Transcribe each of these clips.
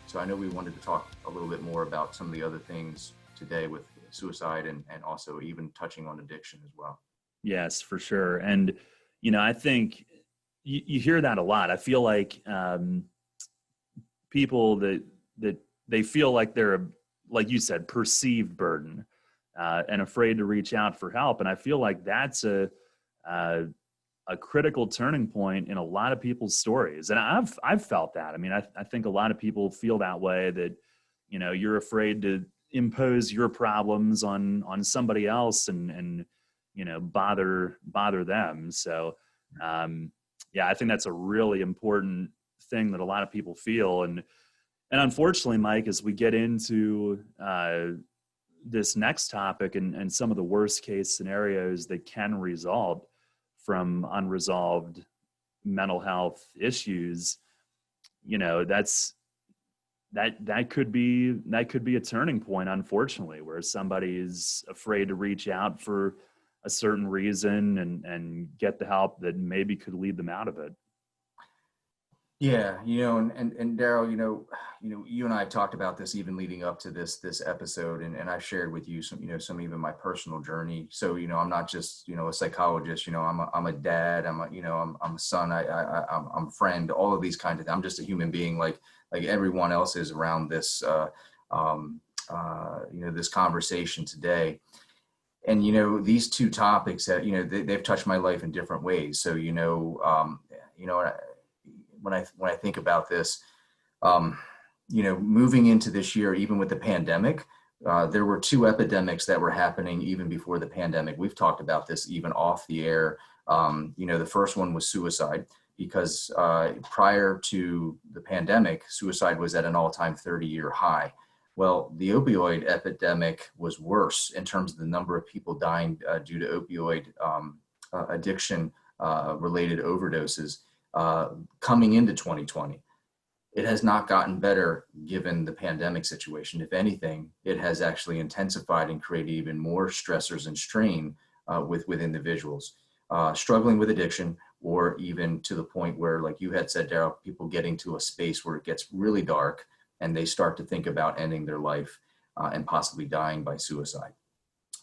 So I know we wanted to talk a little bit more about some of the other things today with suicide and also even touching on addiction as well. Yes, for sure. And, I think you hear that a lot. I feel like people that they feel like they're, like you said, perceived burden and afraid to reach out for help. And I feel like that's uh, a critical turning point in a lot of people's stories. And I've felt that. I mean, I think a lot of people feel that way, that, you're afraid to impose your problems on somebody else and bother them. So yeah, I think that's a really important thing that a lot of people feel. And unfortunately, Mike, as we get into this next topic and some of the worst case scenarios that can result from unresolved mental health issues, that could be a turning point, unfortunately, where somebody is afraid to reach out for a certain reason and get the help that maybe could lead them out of it. Yeah, and Daryl, you and I have talked about this even leading up to this episode, and I've shared with you some even my personal journey. So, I'm not just, a psychologist, I'm a dad, I'm a son, I'm a friend, all of these kinds of things. I'm just a human being like everyone else is around this, this conversation today. And, these two topics that, they've touched my life in different ways. So, when I think about this, moving into this year, even with the pandemic, there were two epidemics that were happening even before the pandemic. We've talked about this even off the air. The first one was suicide, because prior to the pandemic, suicide was at an all-time 30-year high. Well, the opioid epidemic was worse in terms of the number of people dying due to opioid addiction related overdoses. Coming into 2020. It has not gotten better given the pandemic situation. If anything, it has actually intensified and created even more stressors and strain with individuals struggling with addiction, or even to the point where, like you had said, Daryl, people getting to a space where it gets really dark and they start to think about ending their life and possibly dying by suicide.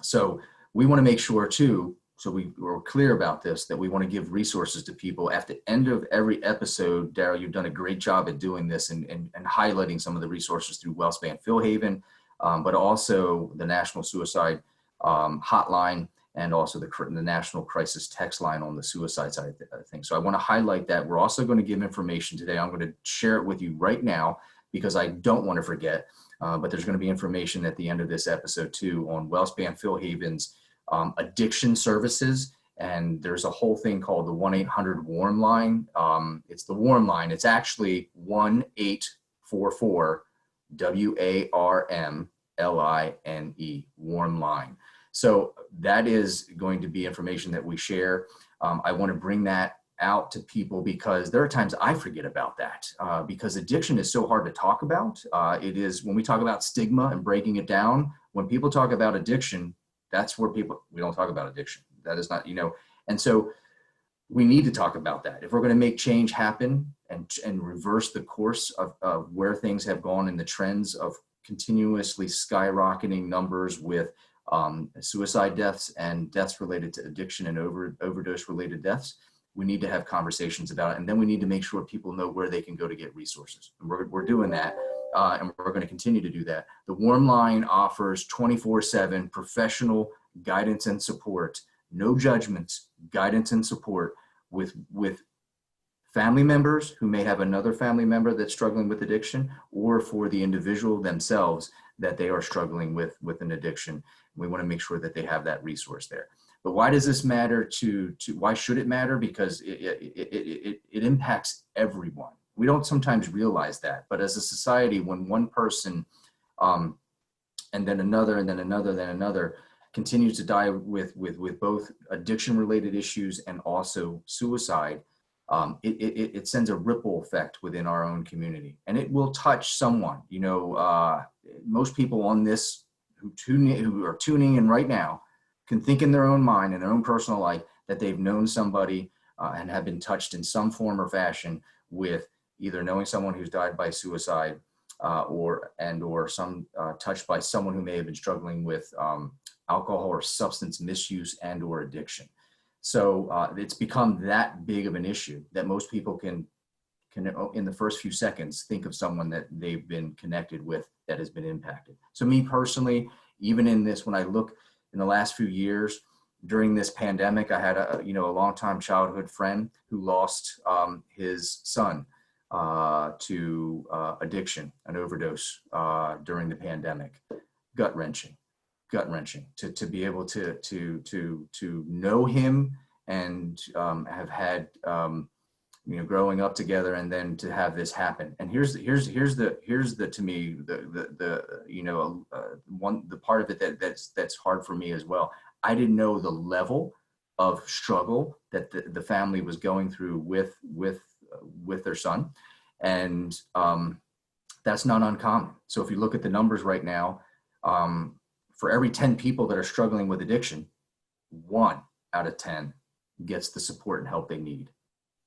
So we want to make sure too, so we're clear about this, that we want to give resources to people. At the end of every episode, Daryl, you've done a great job at doing this and highlighting some of the resources through WellSpan Philhaven, but also the National Suicide Hotline, and also the National Crisis Text Line on the suicide side of things. So I want to highlight that. We're also going to give information today. I'm going to share it with you right now because I don't want to forget, but there's going to be information at the end of this episode too on WellSpan Philhaven's addiction services. And there's a whole thing called the 1-800-WARM line. It's the WARM line. It's actually 1-844 WARMLINE, WARM line. So that is going to be information that we share. I want to bring that out to people because there are times I forget about that because addiction is so hard to talk about. It is, when we talk about stigma and breaking it down, when people talk about addiction, that's where we don't talk about addiction. That is not, and so we need to talk about that. If we're going to make change happen and reverse the course of where things have gone in the trends of continuously skyrocketing numbers with suicide deaths and deaths related to addiction and overdose related deaths, we need to have conversations about it. And then we need to make sure people know where they can go to get resources. And we're doing that. And we're going to continue to do that. The WARM line offers 24/7 professional guidance and support, no judgments, guidance and support with family members who may have another family member that's struggling with addiction, or for the individual themselves that they are struggling with an addiction. We want to make sure that they have that resource there. But why does this matter why should it matter? Because it impacts everyone. We don't sometimes realize that, but as a society, when one person and then another and then another, then another continues to die with both addiction related issues and also suicide, it sends a ripple effect within our own community, and it will touch someone. Most people on this who are tuning in right now can think in their own mind, in their own personal life, that they've known somebody and have been touched in some form or fashion with either knowing someone who's died by suicide, or some touched by someone who may have been struggling with alcohol or substance misuse and or addiction. So it's become that big of an issue that most people can in the first few seconds think of someone that they've been connected with that has been impacted. So me personally, even in this, when I look in the last few years during this pandemic, I had a longtime childhood friend who lost his son to addiction, an overdose during the pandemic. Gut wrenching to be able to know him and have had growing up together, and then to have this happen. And here's the to me the part of it that's hard for me as well. I didn't know the level of struggle that the family was going through with their son, and that's not uncommon. So if you look at the numbers right now, for every 10 people that are struggling with addiction, 1 out of 10 gets the support and help they need.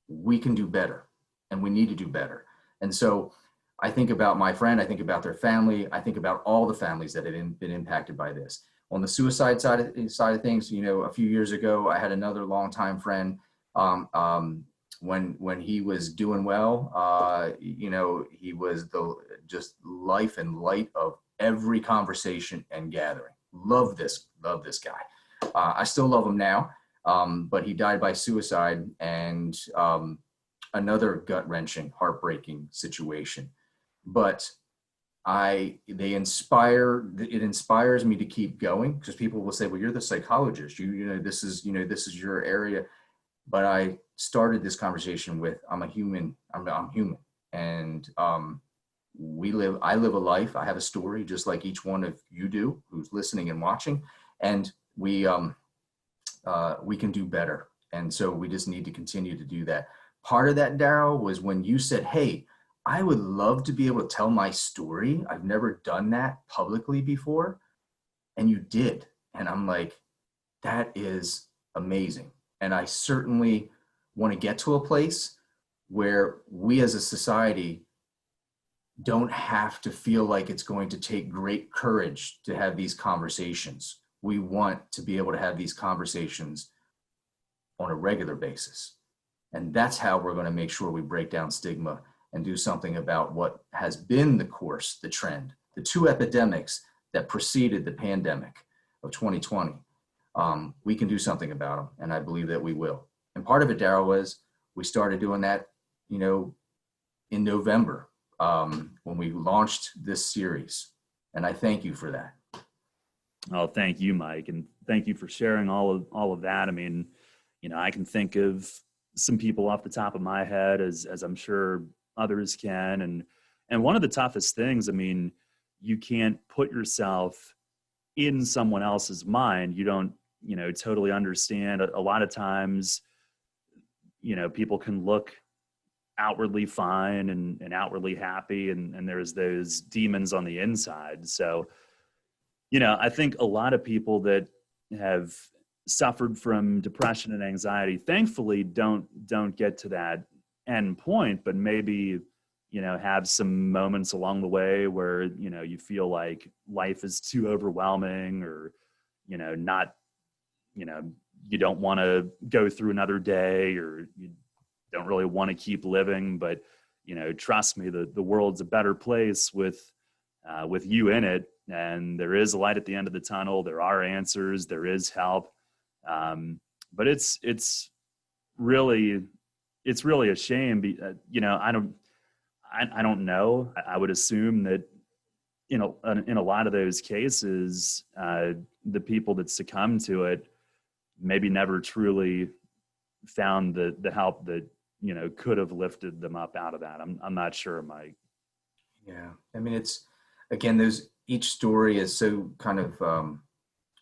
We can do better, and we need to do better. And so I think about my friend, I think about their family, I think about all the families that have been impacted by this. On the suicide side of things, a few years ago, I had another longtime friend. When he was doing well, he was the just life and light of every conversation and gathering. Love this guy. I still love him now, but he died by suicide, and another gut-wrenching, heartbreaking situation. But it inspires me to keep going, because people will say, well, you're the psychologist, this is your area. But I started this conversation with, I'm human, and I live a life. I have a story just like each one of you do, who's listening and watching, and we can do better. And so we just need to continue to do that. Part of that, Daryl, was when you said, hey, I would love to be able to tell my story. I've never done that publicly before. And you did. And I'm like, that is amazing. And I certainly want to get to a place where we as a society don't have to feel like it's going to take great courage to have these conversations. We want to be able to have these conversations on a regular basis. And that's how we're going to make sure we break down stigma and do something about what has been the course, the trend, the 2 epidemics that preceded the pandemic of 2020. We can do something about them, and I believe that we will. And part of it, Daryl, was we started doing that, in November, when we launched this series. And I thank you for that. Oh, thank you, Mike. And thank you for sharing all of that. I mean, I can think of some people off the top of my head, as I'm sure others can. And one of the toughest things, I mean, you can't put yourself in someone else's mind. You don't, totally understand. A lot of times, people can look outwardly fine and outwardly happy, and there's those demons on the inside. So, I think a lot of people that have suffered from depression and anxiety, thankfully, don't get to that end point, but maybe, have some moments along the way where, you feel like life is too overwhelming, or, not, you don't want to go through another day, or you don't really want to keep living. But, trust me, the world's a better place with you in it. And there is a light at the end of the tunnel. There are answers. There is help. But it's really a shame. I don't know. I would assume that, in a lot of those cases, the people that succumb to it maybe never truly found the help that, could have lifted them up out of that. I'm not sure, Mike. Yeah. I mean, again, each story is so kind of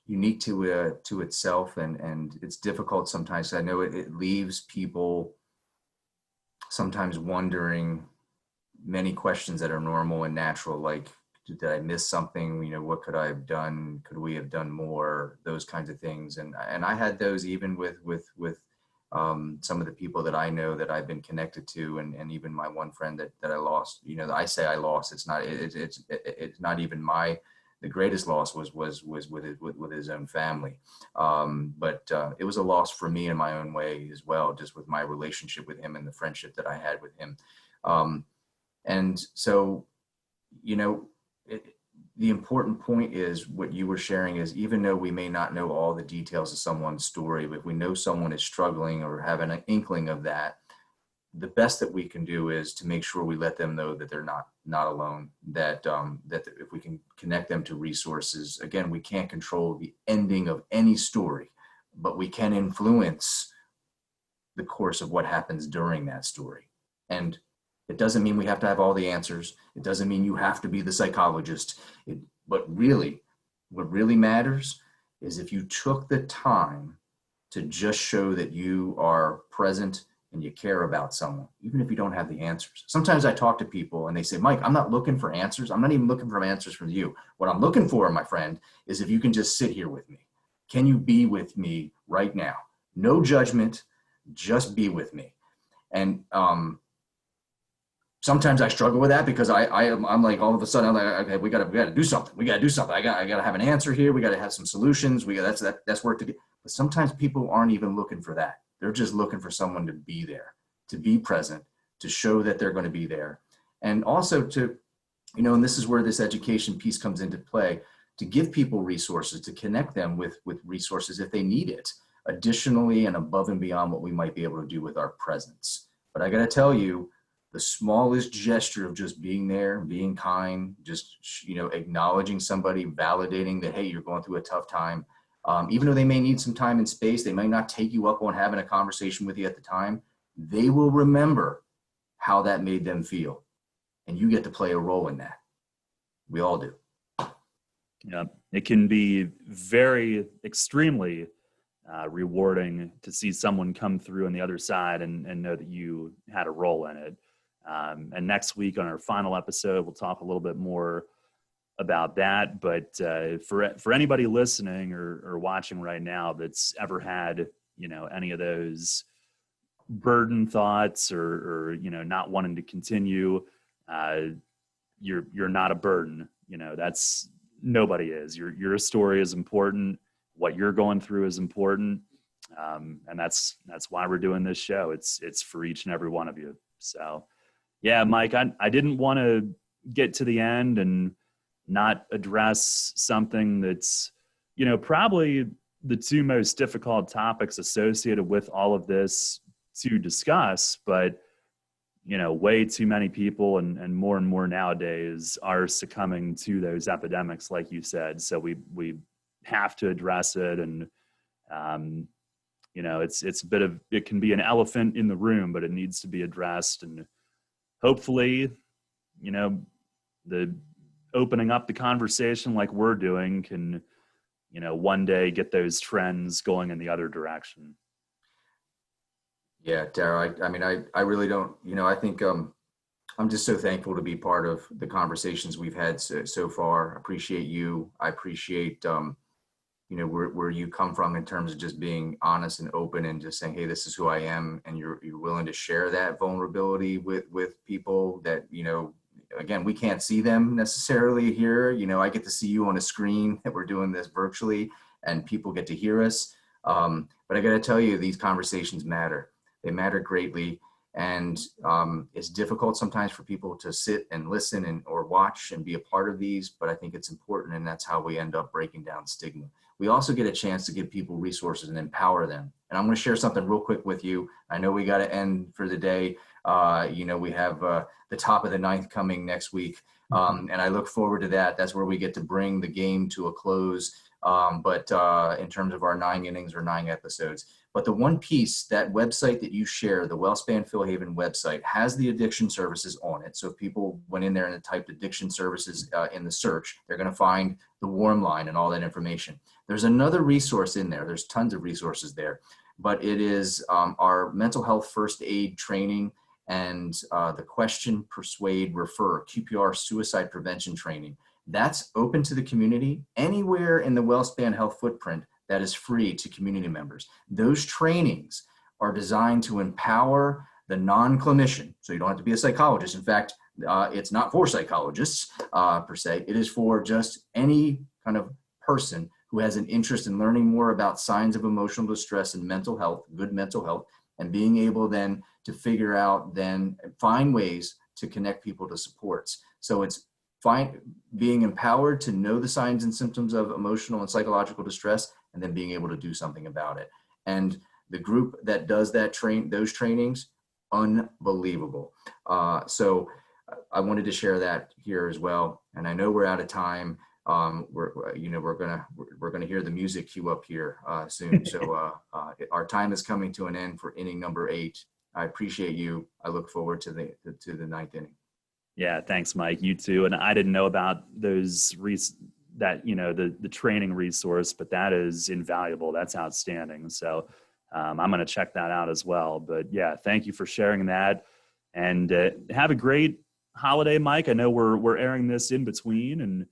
unique to itself, and it's difficult sometimes. I know it leaves people sometimes wondering many questions that are normal and natural, like, did I miss something? What could I have done? Could we have done more? Those kinds of things. And I had those even with some of the people that I know that I've been connected to, and even my one friend that I lost, I say I lost, it's not even the greatest loss was with his own family. But it was a loss for me in my own way as well, just with my relationship with him and the friendship that I had with him. And so, the important point is what you were sharing is, even though we may not know all the details of someone's story, but if we know someone is struggling or have an inkling of that, the best that we can do is to make sure we let them know that they're not alone, that if we can connect them to resources. Again, we can't control the ending of any story, but we can influence the course of what happens during that story. And it doesn't mean we have to have all the answers. It doesn't mean you have to be the psychologist. But really, what really matters is if you took the time to just show that you are present and you care about someone, even if you don't have the answers. Sometimes I talk to people and they say, Mike, I'm not looking for answers. I'm not even looking for answers from you. What I'm looking for, my friend, is if you can just sit here with me. Can you be with me right now? No judgment, just be with me. And sometimes I struggle with that because I'm like, all of a sudden I'm like, okay, we gotta do something. We gotta do something. I gotta have an answer here. We gotta have some solutions. That's work to get. But sometimes people aren't even looking for that. They're just looking for someone to be there, to be present, to show that they're going to be there. And also to, and this is where this education piece comes into play, to give people resources, to connect them with resources if they need it, additionally and above and beyond what we might be able to do with our presence. But I got to tell you, the smallest gesture of just being there, being kind, just, acknowledging somebody, validating that, hey, you're going through a tough time. Even though they may need some time and space, they might not take you up on having a conversation with you at the time. They will remember how that made them feel. And you get to play a role in that. We all do. Yeah, it can be very extremely rewarding to see someone come through on the other side and know that you had a role in it. And next week on our final episode, we'll talk a little bit more about that. But for anybody listening or watching right now that's ever had, any of those burden thoughts or not wanting to continue, you're not a burden. That's nobody is. Your story is important. What you're going through is important. And that's why we're doing this show. It's for each and every one of you. So yeah, Mike, I didn't want to get to the end and not address something that's, probably the two most difficult topics associated with all of this to discuss, but, way too many people and more nowadays are succumbing to those epidemics, like you said. So we have to address it. And, it's it can be an elephant in the room, but it needs to be addressed. And hopefully, the opening up the conversation like we're doing can, one day get those trends going in the other direction. Yeah, Tara, I really don't, I think I'm just so thankful to be part of the conversations we've had so far. I appreciate you. I appreciate, where you come from in terms of just being honest and open and just saying, hey, this is who I am. And you're willing to share that vulnerability with people that, again, we can't see them necessarily here. I get to see you on a screen that we're doing this virtually and people get to hear us. But I got to tell you, these conversations matter. They matter greatly. And it's difficult sometimes for people to sit and listen or watch and be a part of these, but I think it's important, and that's how we end up breaking down stigma. We also get a chance to give people resources and empower them. And I'm going to share something real quick with you. I know we got to end for the day. We have the top of the ninth coming next week, and I look forward to that. That's where we get to bring the game to a close. But in terms of our 9 innings or 9 episodes. But the one piece, that website that you share, the Wellspan Philhaven website, has the addiction services on it. So if people went in there and typed addiction services in the search, they're going to find the warm line and all that information. There's another resource in there. There's tons of resources there. But it is our mental health first aid training and the question, persuade, refer, QPR suicide prevention training. That's open to the community anywhere in the Wellspan Health footprint. That is free to community members. Those trainings are designed to empower the non-clinician. So you don't have to be a psychologist. In fact, it's not for psychologists per se. It is for just any kind of person who has an interest in learning more about signs of emotional distress and mental health, good mental health, and being able then to figure out, then find ways to connect people to supports. So it's being empowered to know the signs and symptoms of emotional and psychological distress, and then being able to do something about it. And the group that does those trainings, unbelievable. So I wanted to share that here as well. And I know we're out of time. We're gonna hear the music cue up here soon. So our time is coming to an end for inning number 8. I appreciate you. I look forward to the ninth inning. Yeah, thanks, Mike. You too. And I didn't know about those the training resource, but that is invaluable. That's outstanding. So I'm going to check that out as well. But yeah, thank you for sharing that, and have a great holiday, Mike. I know we're airing this in between and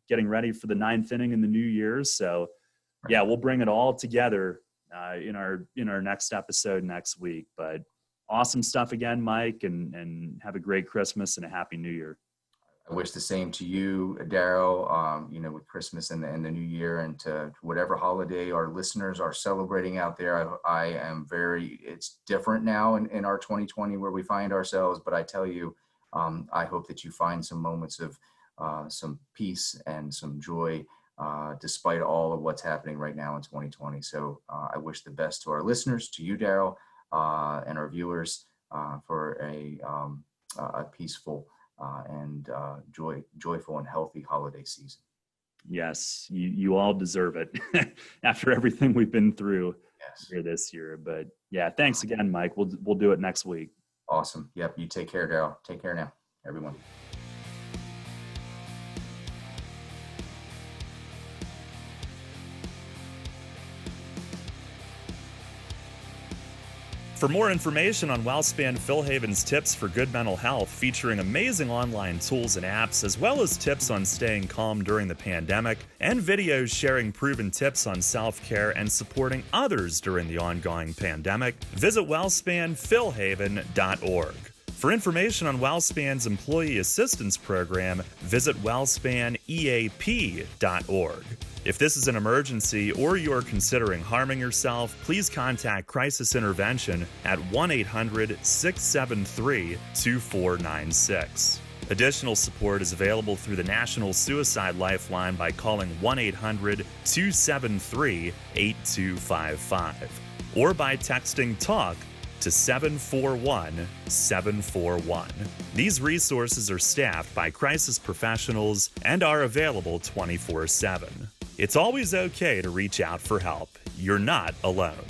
getting ready for the 9th inning in the new year. So yeah, we'll bring it all together in our next episode next week. But awesome stuff again, Mike, and have a great Christmas and a happy New Year. I wish the same to you, Daryl, with Christmas and the new year, and to whatever holiday our listeners are celebrating out there. It's different now in our 2020 where we find ourselves, but I tell you, I hope that you find some moments of some peace and some joy despite all of what's happening right now in 2020. So I wish the best to our listeners, to you, Daryl, and our viewers for a peaceful and joyful and healthy holiday season. Yes, you all deserve it after everything we've been through here this year. But yeah, thanks again, Mike. We'll do it next week. Awesome. Yep. You take care, Daryl. Take care now, everyone. For more information on WellSpan Philhaven's tips for good mental health, featuring amazing online tools and apps, as well as tips on staying calm during the pandemic, and videos sharing proven tips on self-care and supporting others during the ongoing pandemic, visit wellspanphilhaven.org. For information on WellSpan's Employee Assistance Program, visit wellspaneap.org. If this is an emergency or you are considering harming yourself, please contact Crisis Intervention at 1-800-673-2496. Additional support is available through the National Suicide Lifeline by calling 1-800-273-8255 or by texting TALK to 741-741. These resources are staffed by crisis professionals and are available 24/7. It's always okay to reach out for help. You're not alone.